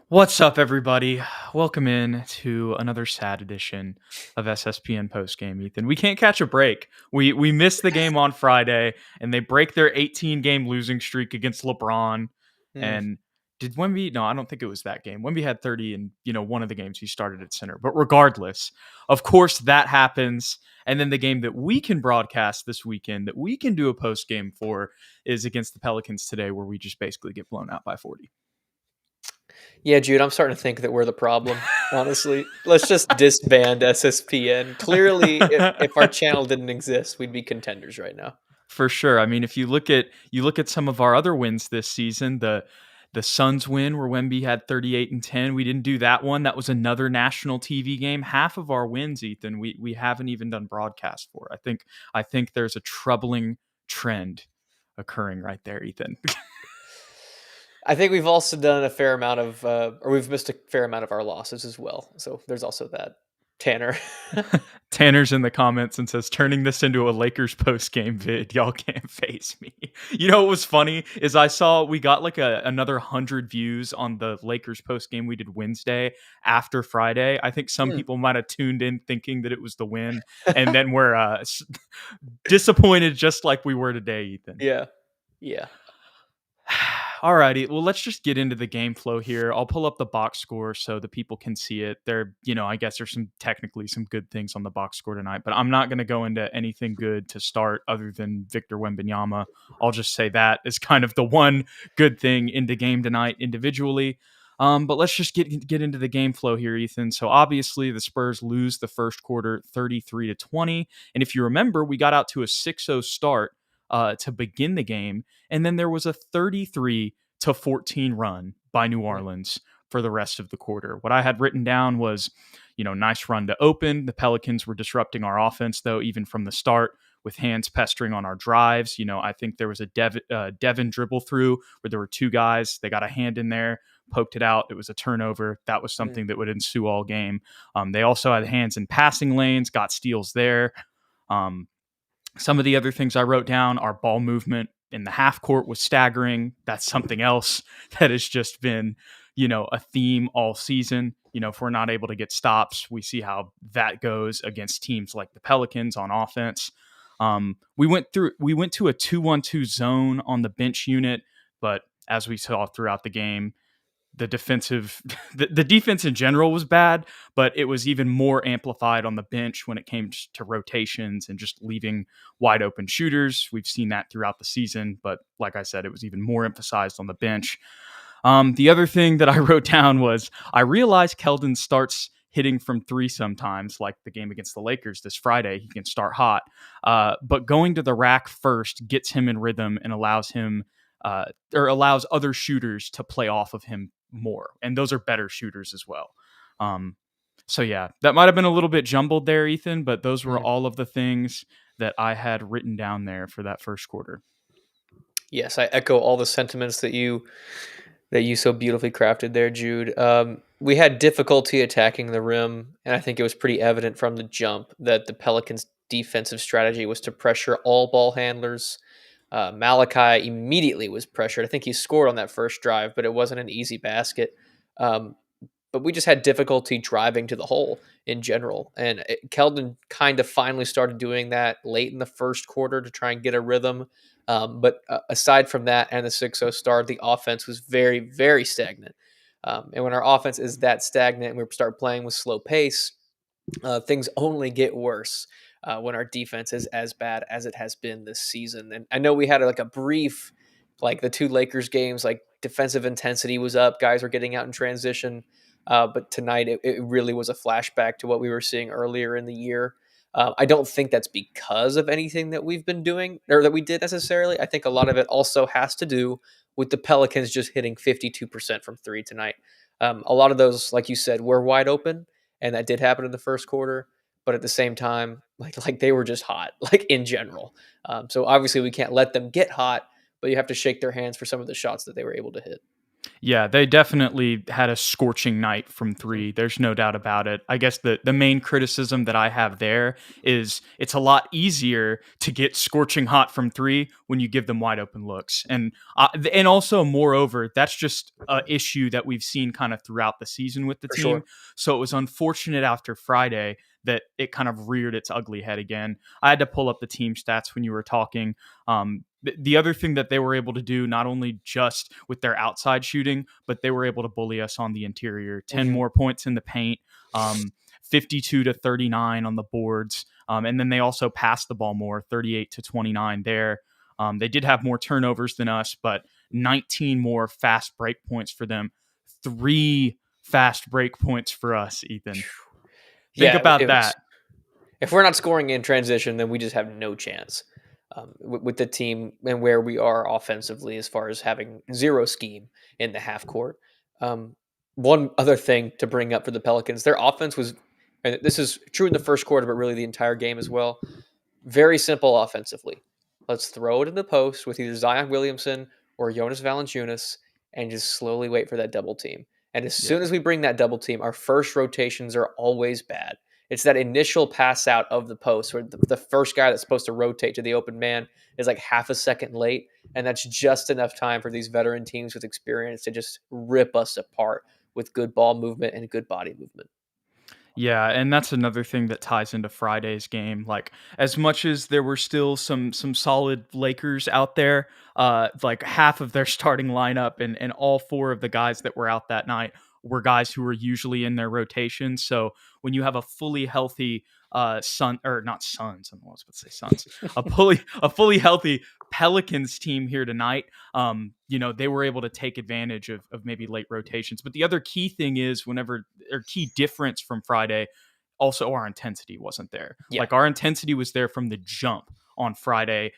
What's up, everybody? Welcome in to another sad edition of SSPN Postgame, Ethan. We can't catch a break. We missed the game on Friday, and they break their 18-game losing streak against LeBron. Mm. And did Wemby? No, I don't think it was that game. Wemby had 30 in one of the games he started at center. But regardless, of course, that happens. And then the game that we can broadcast this weekend, that we can do a post game for, is against the Pelicans today, where we just basically get blown out by 40. Yeah, Jude, I'm starting to think that we're the problem, honestly. Let's just disband SSPN. Clearly, if our channel didn't exist, we'd be contenders right now. For sure. I mean, if you look at some of our other wins this season, the Suns win where Wemby had 38 and 10. We didn't do that one. That was another national TV game. Half of our wins, Ethan, we haven't even done broadcast for. I think there's a troubling trend occurring right there, Ethan. I think we've also done a fair amount of, or we've missed a fair amount of our losses as well. So there's also that. Tanner. Tanner's in the comments and says, turning this into a Lakers post game vid. Y'all can't face me. You know what was funny is I saw we got like another 100 views on the Lakers post game we did Wednesday after Friday. I think some people might have tuned in thinking that it was the win, and then we're disappointed just like we were today, Ethan. Yeah. Yeah. Alrighty, well, let's just get into the game flow here. I'll pull up the box score so the people can see it. I guess there's technically some good things on the box score tonight, but I'm not going to go into anything good to start other than Victor Wembanyama. I'll just say that is kind of the one good thing in the game tonight individually. But let's just get into the game flow here, Ethan. So obviously the Spurs lose the first quarter 33-20. And if you remember, we got out to a 6-0 start to begin the game. And then there was a 33-14 run by New Orleans for the rest of the quarter. What I had written down was, nice run to open. The Pelicans were disrupting our offense, though, even from the start, with hands pestering on our drives. I think there was a Devin dribble through where there were two guys. They got a hand in there, poked it out. It was a turnover. That was something that would ensue all game. They also had hands in passing lanes, got steals there. Some of the other things I wrote down, our ball movement in the half court was staggering. That's something else that has just been, a theme all season. If we're not able to get stops, we see how that goes against teams like the Pelicans on offense. We went to a 2-1-2 zone on the bench unit, but as we saw throughout the game, the defense in general was bad, but it was even more amplified on the bench when it came to rotations and just leaving wide open shooters. We've seen that throughout the season, but like I said, it was even more emphasized on the bench. The other thing that I wrote down was I realized Keldon starts hitting from three sometimes, like the game against the Lakers this Friday. He can start hot, but going to the rack first gets him in rhythm and allows other shooters to play off of him more, and those are better shooters as well. So yeah, that might have been a little bit jumbled there, Ethan, but those were all of the things that I had written down there for that first quarter. Yes, I echo all the sentiments that you so beautifully crafted there, Jude. We had difficulty attacking the rim, and I think it was pretty evident from the jump that the Pelicans' defensive strategy was to pressure all ball handlers. Malachi immediately was pressured. I think he scored on that first drive, but it wasn't an easy basket. But we just had difficulty driving to the hole in general. And Keldon kind of finally started doing that late in the first quarter to try and get a rhythm. But aside from that and the 6-0 start, the offense was very, very stagnant. And when our offense is that stagnant and we start playing with slow pace, things only get worse when our defense is as bad as it has been this season. And I know we had like a brief, like the two Lakers games, like defensive intensity was up, guys were getting out in transition. But tonight it really was a flashback to what we were seeing earlier in the year. I don't think that's because of anything that we've been doing or that we did necessarily. I think a lot of it also has to do with the Pelicans just hitting 52% from three tonight. A lot of those, like you said, were wide open, and that did happen in the first quarter. But at the same time, like they were just hot, like in general. So obviously we can't let them get hot, but you have to shake their hands for some of the shots that they were able to hit. Yeah, they definitely had a scorching night from Mhm, three. There's no doubt about it. I guess the main criticism that I have there is it's a lot easier to get scorching hot from three when you give them wide open looks, and also moreover, that's just a issue that we've seen kind of throughout the season with the for team. sure. So it was unfortunate after Friday that it kind of reared its ugly head again. I had to pull up the team stats when you were talking. The other thing that they were able to do, not only just with their outside shooting, but they were able to bully us on the interior. 10 Mhm. more points in the paint, 52 to 39 on the boards. And then they also passed the ball more, 38 to 29 there. They did have more turnovers than us, but 19 more fast break points for them. Three fast break points for us, Ethan. Think Yeah, about it that. was. If we're not scoring in transition, then we just have no chance with the team and where we are offensively, as far as having zero scheme in the half court. Um, One other thing to bring up for the Pelicans, their offense was, and this is true in the first quarter, but really the entire game as well. Very simple offensively. Let's throw it in the post with either Zion Williamson or Jonas Valanciunas and just slowly wait for that double team. And as Yeah. soon as we bring that double team, our first rotations are always bad. It's that initial pass out of the post where the first guy that's supposed to rotate to the open man is like half a second late. And that's just enough time for these veteran teams with experience to just rip us apart with good ball movement and good body movement. Yeah, and that's another thing that ties into Friday's game. Like, as much as there were still some solid Lakers out there, like half of their starting lineup and all four of the guys that were out that night were guys who were usually in their rotation. So when you have a fully healthy Sun or not Suns, I was about to say Suns, a fully healthy Pelicans team here tonight, they were able to take advantage of maybe late rotations. But the other key thing is whenever or key difference from Friday, also our intensity wasn't there. Yeah. Like our intensity was there from the jump on Friday,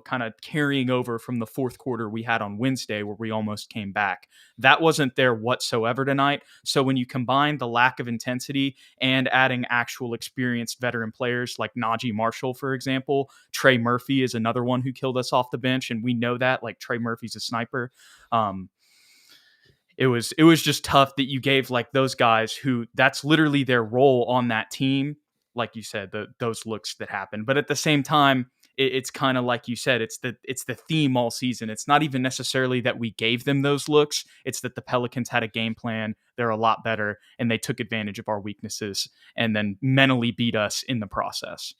kind of carrying over from the fourth quarter we had on Wednesday where we almost came back. That wasn't there whatsoever tonight. So when you combine the lack of intensity and adding actual experienced veteran players like Najee Marshall, for example, Trey Murphy is another one who killed us off the bench. And we know that, like, Trey Murphy's a sniper. Um, it was just tough that you gave like those guys who that's literally their role on that team, like you said, those looks that happen. But at the same time, it's kind of like you said, it's the theme all season. It's not even necessarily that we gave them those looks. It's that the Pelicans had a game plan. They're a lot better, and they took advantage of our weaknesses and then mentally beat us in the process.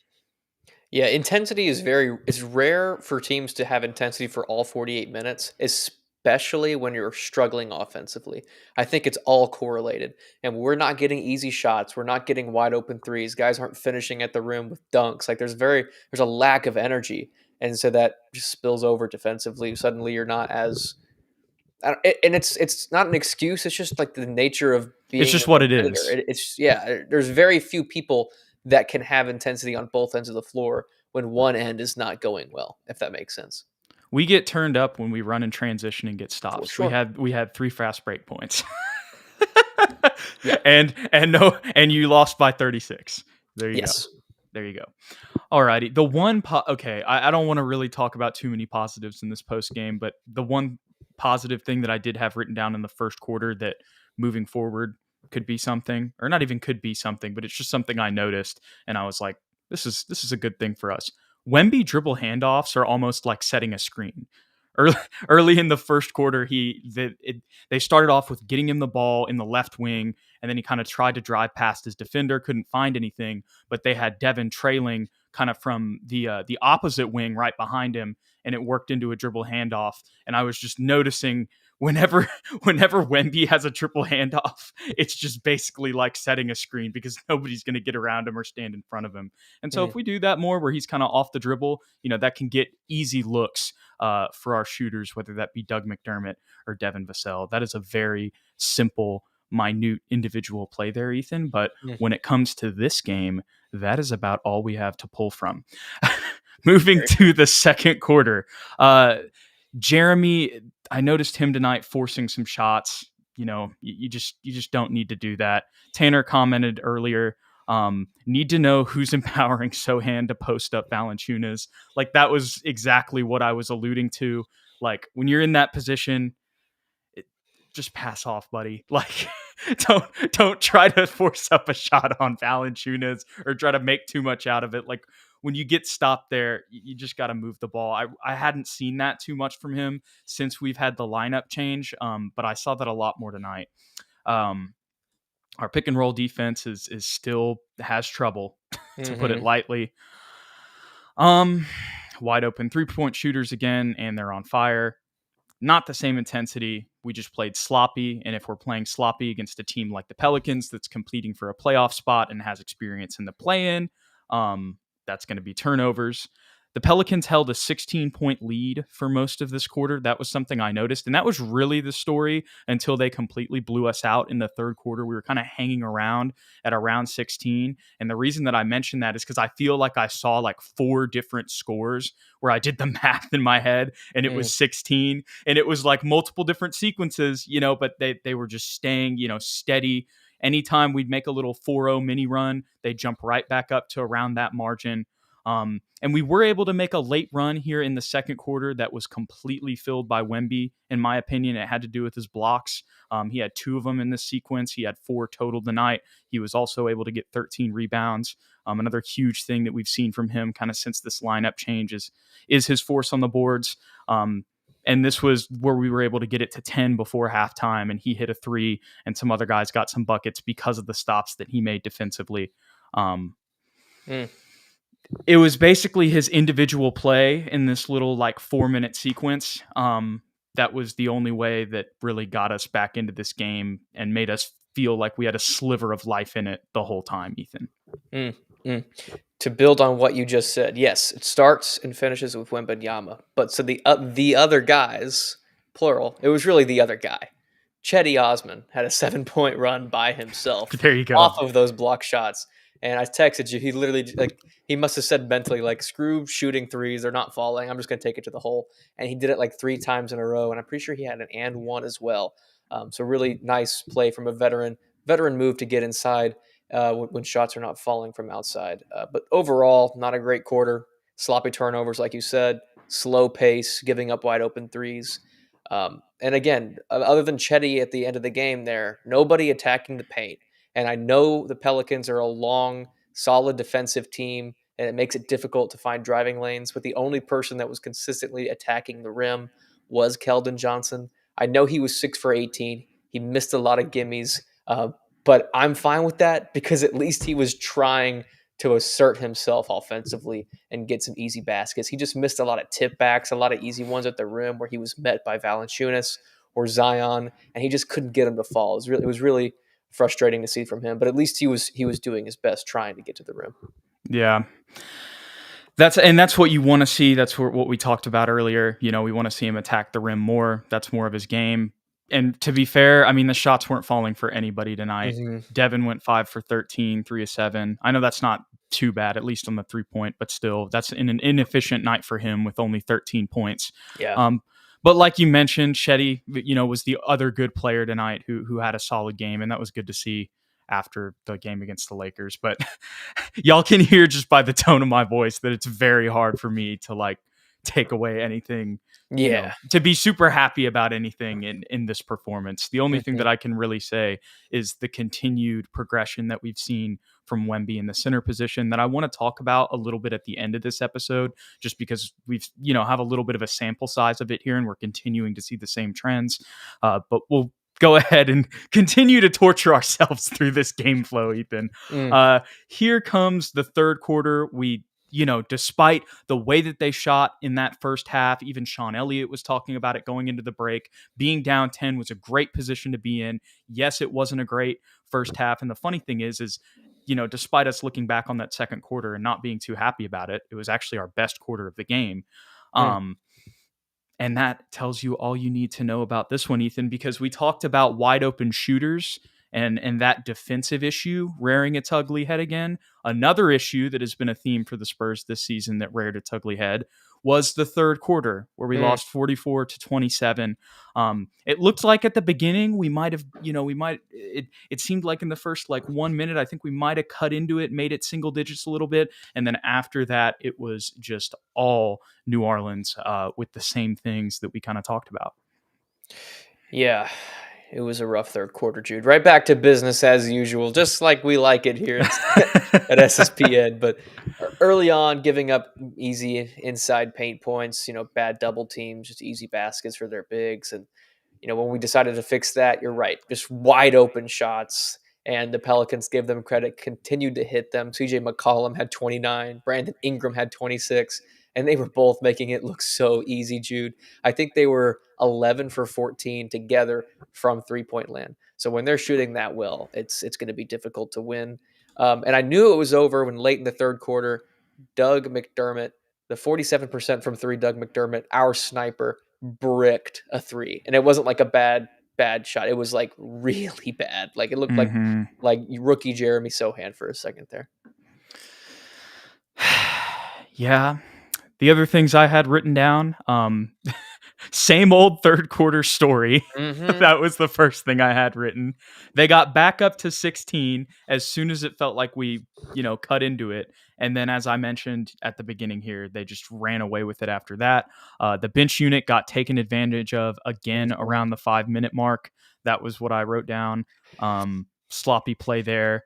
Yeah, intensity is it's rare for teams to have intensity for all 48 minutes, especially when you're struggling offensively. I think it's all correlated. And we're not getting easy shots. We're not getting wide open threes. Guys aren't finishing at the rim with dunks. Like there's a lack of energy. And so that just spills over defensively. Suddenly you're not as and it's not an excuse. It's just like the nature of It's being just a what it competitor. is. It's yeah. There's very few people that can have intensity on both ends of the floor when one end is not going well. If that makes sense. We get turned up when we run in transition and get For stops. We sure. had we had three fast break points. Yeah. and you lost by 36. There you go. Yes. There you go. Alrighty. The one okay, I don't want to really talk about too many positives in this post game, but the one positive thing that I did have written down in the first quarter that moving forward could be something, or not even could be something, but it's just something I noticed, and I was like, this is a good thing for us. Wemby dribble handoffs are almost like setting a screen. Early, early in the first quarter, they started off with getting him the ball in the left wing, and then he kind of tried to drive past his defender, couldn't find anything, but they had Devin trailing kind of from the opposite wing right behind him, and it worked into a dribble handoff. And I was just noticing whenever whenever Wemby has a triple handoff, it's just basically like setting a screen because nobody's going to get around him or stand in front of him. And so if Mhm. we do that more, where he's kind of off the dribble, that can get easy looks for our shooters, whether that be Doug McDermott or Devin Vassell. That is a very simple, minute individual play there, Ethan. But when Mhm. it comes to this game, that is about all we have to pull from. Moving Very to the second quarter, Jeremy, I noticed him tonight forcing some shots. You just don't need to do that. Tanner commented earlier. Need to know who's empowering Sohan to post up Valanciunas. Like that was exactly what I was alluding to. Like when you're in that position, just pass off, buddy. Like, don't try to force up a shot on Valanciunas or try to make too much out of it. Like, when you get stopped there, you just got to move the ball. I hadn't seen that too much from him since we've had the lineup change, but I saw that a lot more tonight. Our pick and roll defense is still has trouble, to put it Mm-hmm. lightly. Wide open 3-point shooters again, and they're on fire. Not the same intensity. We just played sloppy. And if we're playing sloppy against a team like the Pelicans that's competing for a playoff spot and has experience in the play-in, that's going to be turnovers. The Pelicans held a 16-point lead for most of this quarter. That was something I noticed. And that was really the story until they completely blew us out in the third quarter. We were kind of hanging around at around 16. And the reason that I mentioned that is because I feel like I saw like 4 different scores where I did the math in my head and it was 16. And it was like multiple different sequences, but they were just staying, steady. Anytime we'd make a little 4-0 mini run, they jump right back up to around that margin. And we were able to make a late run here in the second quarter that was completely filled by Wemby. In my opinion, it had to do with his blocks. He had 2 of them in this sequence. He had 4 total tonight. He was also able to get 13 rebounds. Another huge thing that we've seen from him kind of since this lineup change is his force on the boards. And this was where we were able to get it to 10 before halftime, and he hit a 3, and some other guys got some buckets because of the stops that he made defensively. It was basically his individual play in this little like 4-minute sequence. That was the only way that really got us back into this game and made us feel like we had a sliver of life in it the whole time, Ethan. To build on what you just said, yes, it starts and finishes with Wembanyama. But so the other guys, plural, it was really the other guy. Chetty Osman had a 7-point run by himself There you go. off of those block shots. And I texted you. He literally he must have said mentally like, "Screw shooting threes; they're not falling. I'm just going to take it to the hole." And he did it like 3 times in a row. And I'm pretty sure he had an and one as well. So really nice play from a veteran move to get inside when shots are not falling from outside. But overall, not a great quarter. Sloppy turnovers, like you said, slow pace, giving up wide open threes. And again, other than Chetty at the end of the game there, nobody attacking the paint. And I know the Pelicans are a long, solid defensive team, and it makes it difficult to find driving lanes. But the only person that was consistently attacking the rim was Keldon Johnson. I know he was 6 for 18. He missed a lot of gimmies, but I'm fine with that because at least he was trying to assert himself offensively and get some easy baskets. He just missed a lot of tip backs, a lot of easy ones at the rim where he was met by Valanciunas or Zion, and he just couldn't get them to fall. It was really frustrating to see from him, but at least he was doing his best trying to get to the rim. Yeah. That's what you want to see. That's what we talked about earlier. We want to see him attack the rim more. That's more of his game. And to be fair, I mean, the shots weren't falling for anybody tonight. Mm-hmm. Devin went 5 for 13, 3 of 7. I know that's not too bad, at least on the 3-point, but still, that's an inefficient night for him with only 13 points. Yeah. But like you mentioned, Chetty, was the other good player tonight who had a solid game, and that was good to see after the game against the Lakers. But y'all can hear just by the tone of my voice that it's very hard for me to like take away anything, to be super happy about anything in this performance. The only thing that I can really say is the continued progression that we've seen from Wemby in the center position that I want to talk about a little bit at the end of this episode, just because we've, have a little bit of a sample size of it here and we're continuing to see the same trends. But we'll go ahead and continue to torture ourselves through this game flow, Ethan. Here comes the third quarter. We, despite the way that they shot in that first half, even Sean Elliott was talking about it going into the break. Being down 10 was a great position to be in. Yes, it wasn't a great first half. And the funny thing is, despite us looking back on that second quarter and not being too happy about it, it was actually our best quarter of the game. And that tells you all you need to know about this one, Ethan, because we talked about wide open shooters and that defensive issue rearing its ugly head again. Another issue that has been a theme for the Spurs this season that reared its ugly head was the third quarter, where we lost 44-27. It looked like at the beginning we might have, it seemed like in the first 1 minute, I think we might have cut into it, made it single digits a little bit. And then after that, it was just all New Orleans with the same things that we kind of talked about. Yeah. It was a rough third quarter, Jude. Right back to business as usual, just like we like it here at SSPN. But early on, giving up easy inside paint points, bad double teams, just easy baskets for their bigs. And, when we decided to fix that, you're right, just wide open shots. And the Pelicans, give them credit, continued to hit them. CJ McCollum had 29, Brandon Ingram had 26, and they were both making it look so easy, Jude. I think they were 11 for 14 together from 3-point land. So when they're shooting that well, it's going to be difficult to win. And I knew it was over when late in the third quarter, Doug McDermott, the 47% from three, Doug McDermott, our sniper, bricked a three. And it wasn't like a bad shot. It was like really bad. Like it looked Hmm. like rookie Jeremy Sohan for a second there. Yeah. The other things I had written down, same old third quarter story. Mm-hmm. That was the first thing I had written. They got back up to 16 as soon as it felt like we, cut into it. And then, as I mentioned at the beginning here, they just ran away with it after that. The bench unit got taken advantage of again Mm-hmm. around the 5-minute mark. That was what I wrote down. Sloppy play there.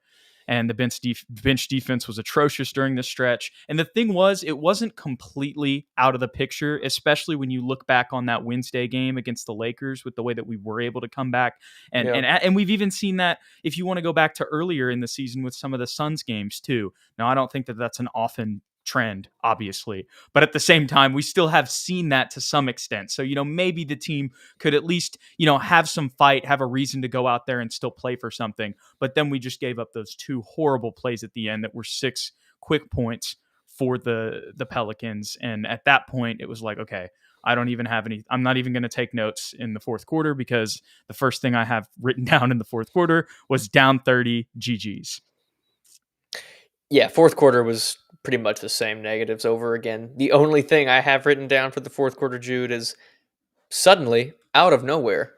And the bench defense was atrocious during this stretch. And the thing was, it wasn't completely out of the picture, especially when you look back on that Wednesday game against the Lakers with the way that we were able to come back. And Yeah. and we've even seen that if you want to go back to earlier in the season with some of the Suns games too. Now, I don't think that that's an often trend, obviously, but at the same time, we still have seen that to some extent. So, maybe the team could at least, have some fight, have a reason to go out there and still play for something. But then we just gave up those two horrible plays at the end that were 6 quick points for the Pelicans. And at that point, it was like, okay, I don't even have any. I'm not even going to take notes in the fourth quarter because the first thing I have written down in the fourth quarter was down 30 GGs. Yeah, fourth quarter was pretty much the same negatives over again. The only thing I have written down for the fourth quarter, Jude, is suddenly, out of nowhere,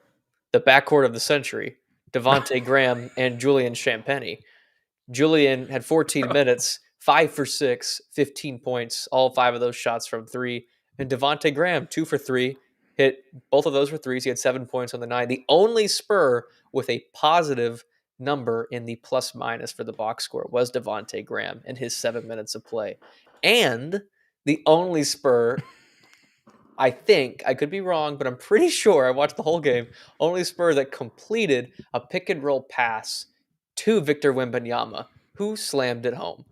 the backcourt of the century, Devontae Graham and Julian Champagny. Julian had 14 minutes, 5 for 6, 15 points, all 5 of those shots from 3. And Devontae Graham, 2 for 3, hit both of those for threes. He had 7 points on the night. The only Spur with a positive number in the plus minus for the box score was Devontae Graham in his 7 minutes of play. And the only Spur, I think, I could be wrong, but I'm pretty sure I watched the whole game, only Spur that completed a pick and roll pass to Victor Wembanyama, who slammed it home.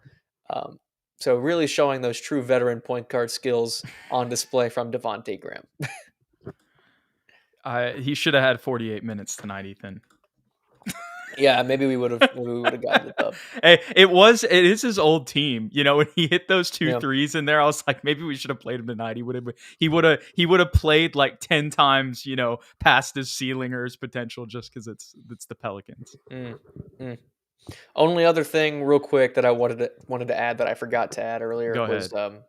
Um, so really showing those true veteran point guard skills on display from Devontae Graham. He should have had 48 minutes tonight, Ethan. Yeah, maybe we would have gotten the dub. Hey, it is his old team. When he hit those two Yeah. threes in there, I was like, maybe we should have played him tonight. He would have played like 10 times, past his ceiling or his potential just because it's the Pelicans. Mm, mm. Only other thing, real quick, that I wanted to add that I forgot to add earlier Go was ahead.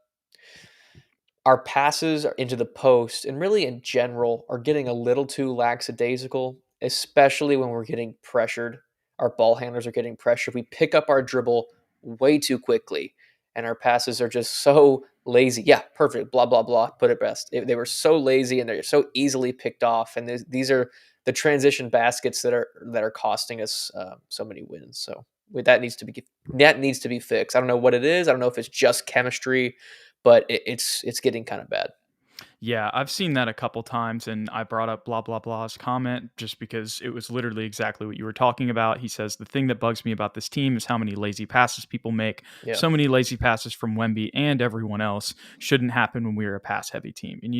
our passes into the post and really in general are getting a little too lackadaisical, especially when we're getting pressured. Our ball handlers are getting pressured. We pick up our dribble way too quickly, and our passes are just so lazy. Yeah, perfect. Blah blah blah. Put it best. They were so lazy and they're so easily picked off. And these are the transition baskets that are costing us so many wins. So that needs to be fixed. I don't know what it is. I don't know if it's just chemistry, but it's getting kind of bad. Yeah, I've seen that a couple times, and I brought up blah blah blah's comment just because it was literally exactly what you were talking about. He says the thing that bugs me about this team is how many lazy passes people make. Yeah. So many lazy passes from Wemby and everyone else shouldn't happen when we're a pass heavy team. And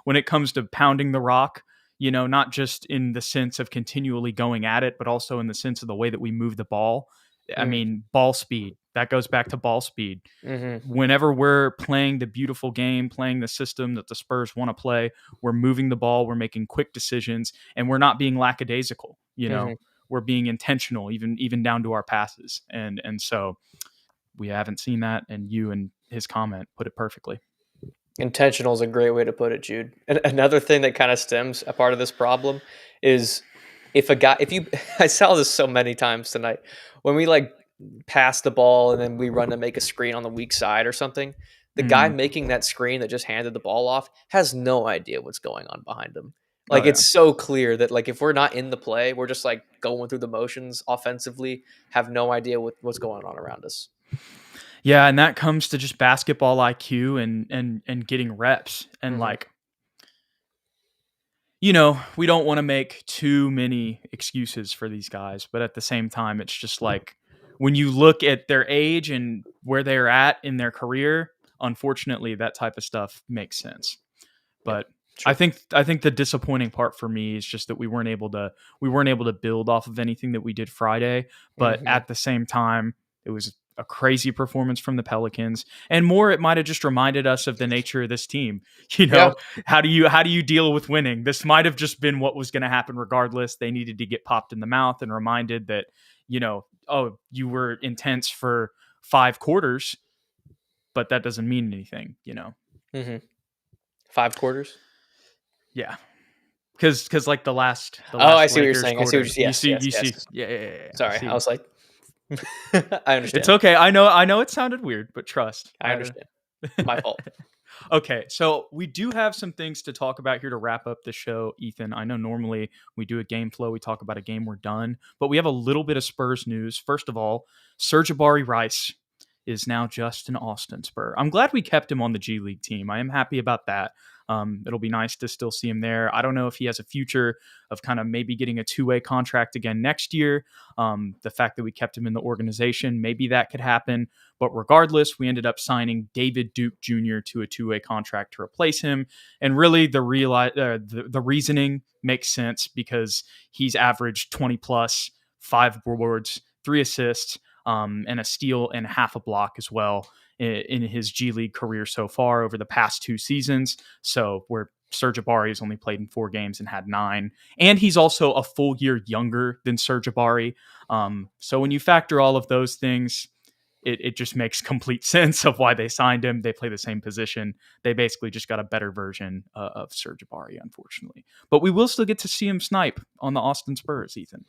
when it comes to pounding the rock, not just in the sense of continually going at it, but also in the sense of the way that we move the ball. I Mm. mean, ball speed. That goes back to ball speed. Mhm. Whenever we're playing the beautiful game, playing the system that the Spurs want to play, we're moving the ball, we're making quick decisions, and we're not being lackadaisical. Mhm. We're being intentional, even down to our passes. And so we haven't seen that, and you and his comment put it perfectly. Intentional is a great way to put it, Jude. And another thing that kind of stems a part of this problem is if you I saw this so many times tonight when we like pass the ball and then we run to make a screen on the weak side or something, the guy Mm, making that screen that just handed the ball off has no idea what's going on behind him. Oh Like, yeah. it's so clear that, like, if we're not in the play, we're just, like, going through the motions offensively, have no idea what's going on around us. Yeah, and that comes to just basketball IQ and getting reps and Mhm, like we don't want to make too many excuses for these guys, but at the same time, it's just like when you look at their age and where they're at in their career, unfortunately, that type of stuff makes sense. yeah, But sure. I think the disappointing part for me is just that we weren't able to build off of anything that we did Friday. But Mhm. at the same time, it was a crazy performance from the Pelicans, and more it might have just reminded us of the nature of this team. You Yeah, know, how do you deal with winning? This might have just been what was going to happen regardless. They needed to get popped in the mouth and reminded that oh, you were intense for 5 quarters, but that doesn't mean anything. mhm. 5 quarters? Yeah. Because like the Oh, I last see what you're Lakers saying, I see what quarter, you're you yes. yeah, yeah, yeah, yeah. Sorry, I See, was like I it's understand, okay. I know it sounded weird, but trust. I understand. My fault. Okay, so we do have some things to talk about here to wrap up the show, Ethan. I know normally we do a game flow, we talk about a game, we're done, but we have a little bit of Spurs news. First of all, Serge Rice is now just an Austin Spur. I'm glad we kept him on the G League team. I am happy about that. It'll be nice to still see him there. I don't know if he has a future of kind of maybe getting a two-way contract again next year. The fact that we kept him in the organization, maybe that could happen. But regardless, we ended up signing David Duke Jr. to a two-way contract to replace him. And really, the reasoning makes sense because he's averaged 20 plus, 5 boards, 3 assists, and a steal and half a block as well in his G League career so far over the past 2 seasons. So where Serge Ibaka has only played in 4 games and had 9, and he's also a full year younger than Serge Ibaka. So when you factor all of those things, it just makes complete sense of why they signed him. They play the same position. They basically just got a better version of Serge Ibaka, unfortunately. But we will still get to see him snipe on the Austin Spurs, Ethan.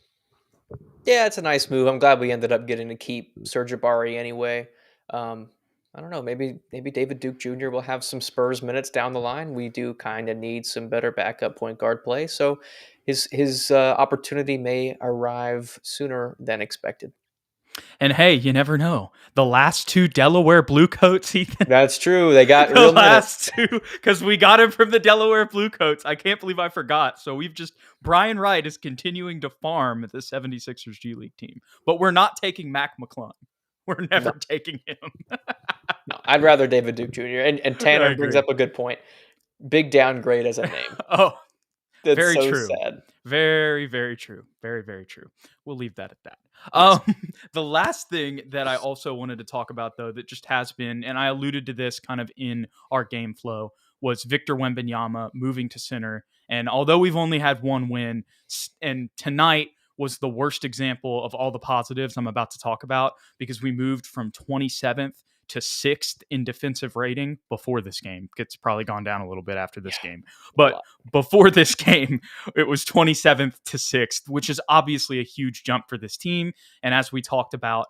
Yeah, it's a nice move. I'm glad we ended up getting to keep Serge Ibaka anyway. Um, I don't know. Maybe David Duke Jr. will have some Spurs minutes down the line. We do kind of need some better backup point guard play, so his opportunity may arrive sooner than expected. And hey, you never know. The last 2 Delaware Bluecoats, Ethan. That's true. They got The real last minutes. two, because we got him from the Delaware Bluecoats. I can't believe I forgot. So Brian Wright is continuing to farm the 76ers G League team. But we're not taking Mac McClung. We're No, never taking him. no. I'd rather David Duke Jr. And I Tanner brings agree. up a good point. Big downgrade as a name. Oh, That's very so true. sad. Very, very true. Very, very true. We'll leave that at that. Yes. The last thing that I also wanted to talk about, though, that just has been, and I alluded to this kind of in our game flow, was Victor Wembanyama moving to center. And although we've only had one win, and tonight was the worst example of all the positives I'm about to talk about because we moved from 27th to 6th in defensive rating before this game. It's probably gone down a little bit after this Yeah. game. A But lot. before this game, it was 27th to 6th, which is obviously a huge jump for this team. And as we talked about,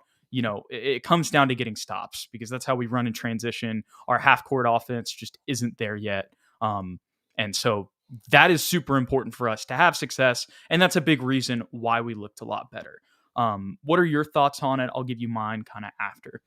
it comes down to getting stops because that's how we run in transition. Our half court offense just isn't there yet. And so that is super important for us to have success. And that's a big reason why we looked a lot better. What are your thoughts on it? I'll give you mine kind of after.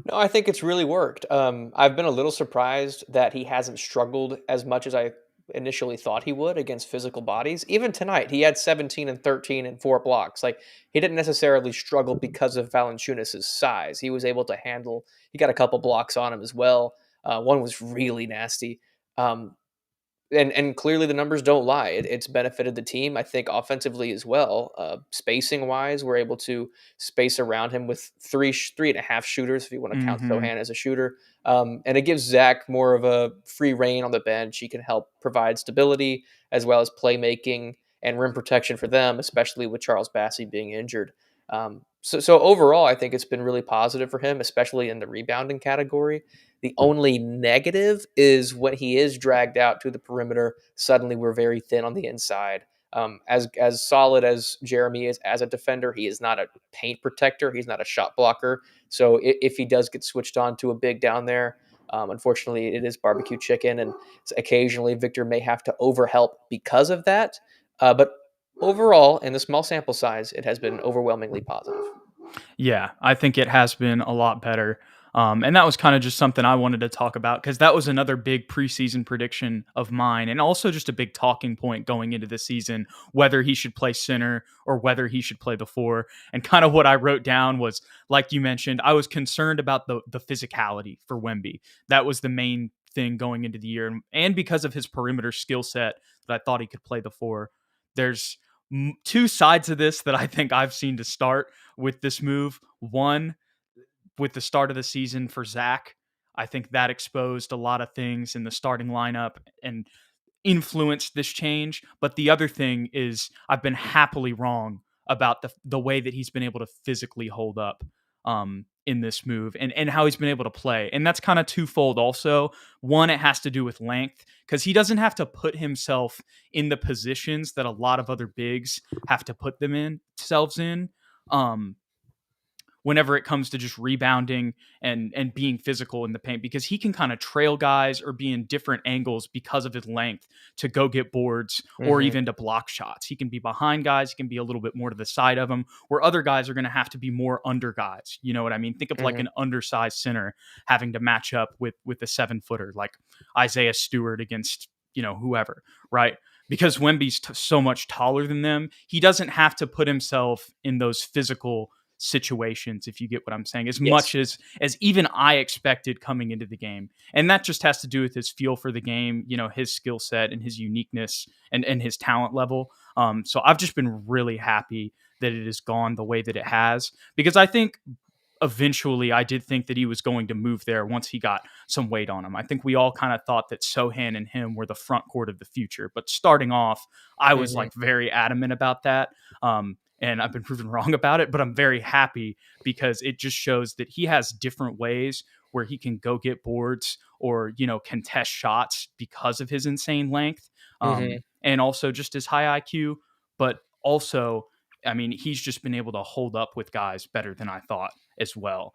No, I think it's really worked. I've been a little surprised that he hasn't struggled as much as I initially thought he would against physical bodies. Even tonight, he had 17 and 13 and 4 blocks. Like, he didn't necessarily struggle because of Valanciunas' size. He was able to handle. He got a couple blocks on him as well. One was really nasty. Um, and clearly the numbers don't lie. It's benefited the team, I think, offensively as well. Spacing wise, we're able to space around him with three and a half shooters, if you want to count Mm-hmm. Sohan as a shooter. And it gives Zach more of a free reign on the bench. He can help provide stability as well as playmaking and rim protection for them, especially with Charles Bassey being injured. So overall, I think it's been really positive for him, especially in the rebounding category. The only negative is when he is dragged out to the perimeter, suddenly we're very thin on the inside. As solid as Jeremy is as a defender, he is not a paint protector. He's not a shot blocker. So if he does get switched on to a big down there, Unfortunately, it is barbecue chicken, and occasionally Victor may have to overhelp because of that. But overall, in the small sample size, it has been overwhelmingly positive. Yeah, I think it has been a lot better. And that was kind of just something I wanted to talk about because that was another big preseason prediction of mine, and also just a big talking point going into the season whether he should play center or whether he should play the four. And kind of what I wrote down was, like you mentioned, I was concerned about the physicality for Wemby. That was the main thing going into the year, and because of his perimeter skill set, that I thought he could play the four. There's two sides of this that I think I've seen to start with this move. One, with the start of the season for Zach, I think that exposed a lot of things in the starting lineup and influenced this change. But the other thing is I've been happily wrong about the way that he's been able to physically hold up in this move, and how he's been able to play. And that's kind of twofold also. One, it has to do with length because he doesn't have to put himself in the positions that a lot of other bigs have to put themselves in. Um, Whenever it comes to just rebounding and being physical in the paint, because he can kind of trail guys or be in different angles because of his length to go get boards or Hmm. even to block shots. He can be behind guys, he can be a little bit more to the side of them, where other guys are going to have to be more under guys. You know what I mean? Think of like Hmm. an undersized center having to match up with a 7-footer like Isaiah Stewart against, whoever, right? Because Wemby's so much taller than them, he doesn't have to put himself in those physical situations, if you get what I'm saying, as Yes. much as even I expected coming into the game. And that just has to do with his feel for the game, his skill set and his uniqueness and his talent level. So I've just been really happy that it has gone the way that it has, because I think eventually I did think that he was going to move there once he got some weight on him. I think we all kind of thought that Sohan and him were the front court of the future. But starting off, I was Hmm. like very adamant about that. And I've been proven wrong about it, but I'm very happy because it just shows that he has different ways where he can go get boards or, contest shots because of his insane length. Hmm. And also just his high IQ, but also, I mean, he's just been able to hold up with guys better than I thought as well.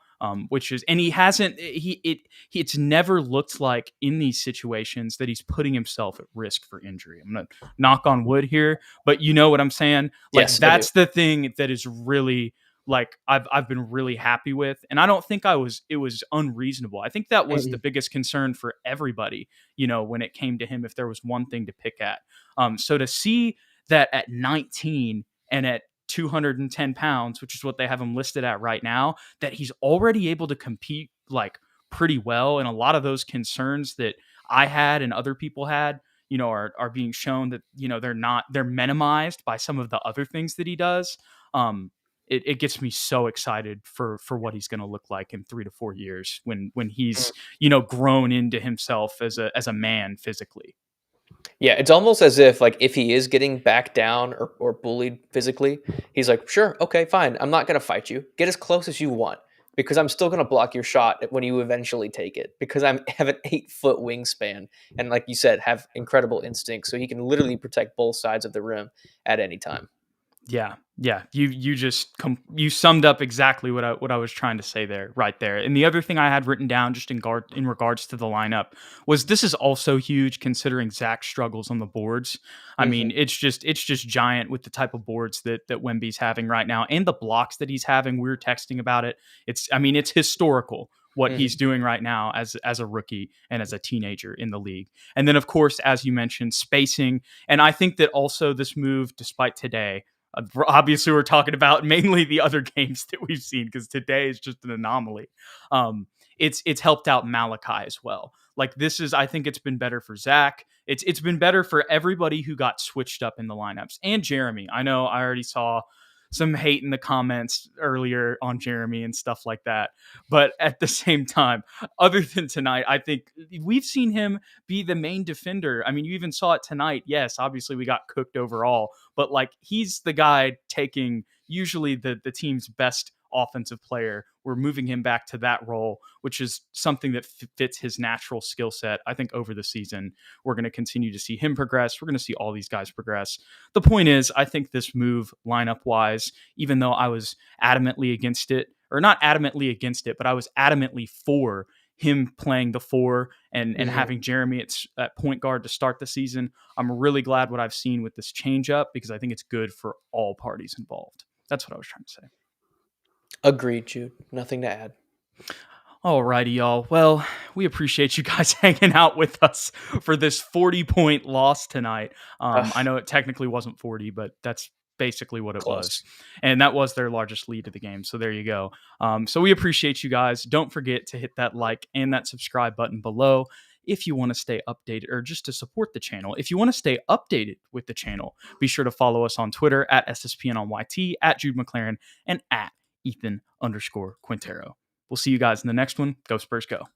Which is, and he hasn't, it's never looked like in these situations that he's putting himself at risk for injury. I'm gonna knock on wood here, but you know what I'm saying? Like Yes, I do. that's the thing that is really like I've been really happy with, and I don't think it was unreasonable. I think that was the Mhm. biggest concern for everybody, when it came to him, if there was one thing to pick at. So to see that at 19 and at 210 pounds, which is what they have him listed at right now, that he's already able to compete like pretty well. And a lot of those concerns that I had and other people had, are being shown that, they're minimized by some of the other things that he does. It gets me so excited for what he's going to look like in 3 to 4 years when he's, grown into himself as a man physically. Yeah, it's almost as if like if he is getting backed down or bullied physically, he's like, sure, okay, fine. I'm not gonna fight you. Get as close as you want because I'm still gonna block your shot when you eventually take it because I have an 8 foot wingspan and like you said, have incredible instincts, so he can literally protect both sides of the rim at any time. Yeah, yeah. You summed up exactly what I was trying to say there, right there. And the other thing I had written down just in regards to the lineup was this is also huge considering Zach struggles on the boards. I Hmm. mean, it's just giant with the type of boards that Wemby's having right now and the blocks that he's having. We were texting about it. It's historical what he's Hmm. doing right now as a rookie and as a teenager in the league. And then of course, as you mentioned, spacing. And I think that also this move, despite today, obviously we're talking about mainly the other games that we've seen because today is just an anomaly. Um, it's helped out Malachi as well. Like this is, I think it's been better for Zach. It's been better for everybody who got switched up in the lineups and Jeremy. I know I already saw some hate in the comments earlier on Jeremy and stuff like that. But at the same time, other than tonight, I think we've seen him be the main defender. I mean, you even saw it tonight. Yes, obviously we got cooked overall, but like he's the guy taking usually the team's best offensive player. We're moving him back to that role, which is something that fits his natural skill set. I think over the season, we're going to continue to see him progress. We're going to see all these guys progress. The point is, I think this move lineup wise, even though I was adamantly against it, or not adamantly against it, but I was adamantly for him playing the 4 and Mhm. having Jeremy at point guard to start the season. I'm really glad what I've seen with this change up because I think it's good for all parties involved. That's what I was trying to say. Agreed, Jude. Nothing to add. Alrighty, y'all. Well, we appreciate you guys hanging out with us for this 40-point loss tonight. I Ugh, know it technically wasn't 40, but that's basically what it was. close. And that was their largest lead of the game. So there you go. So we appreciate you guys. Don't forget to hit that like and that subscribe button below if you want to stay updated or just to support the channel. If you want to stay updated with the channel, be sure to follow us on Twitter at SSPN on YT, at Jude McLaren, and at Ethan_Quintero. We'll see you guys in the next one. Go Spurs, go.